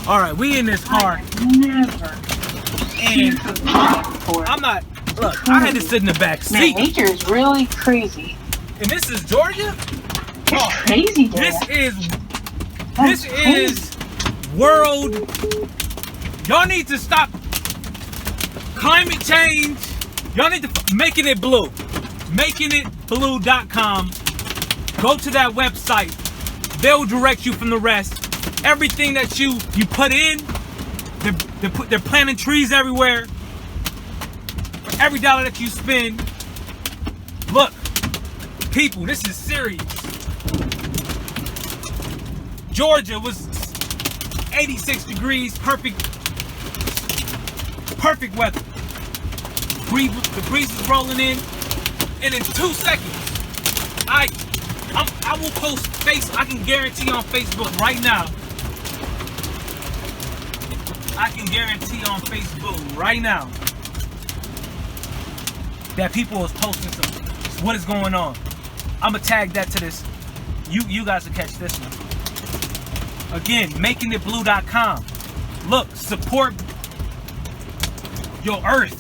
All right, we in this car. Never. And I'm not. Look, I had to sit in the back seat. Man, nature is really crazy. And this is Georgia. It's crazy, dude. This is world. Y'all need to stop climate change. Y'all need to making it blue. Makingitblue.com. Go to that website. They'll direct you from the rest. Everything that you put in, they're planting trees everywhere. For every dollar that you spend, look, people, this is serious. Georgia was 86 degrees, perfect weather. The breeze is rolling in, and in 2 seconds, I will post I can guarantee on Facebook right now. I can guarantee on Facebook right now that people is posting something. What is going on? I'ma tag that to this. You guys will catch this one. Again, makingitblue.com. Look, support your earth.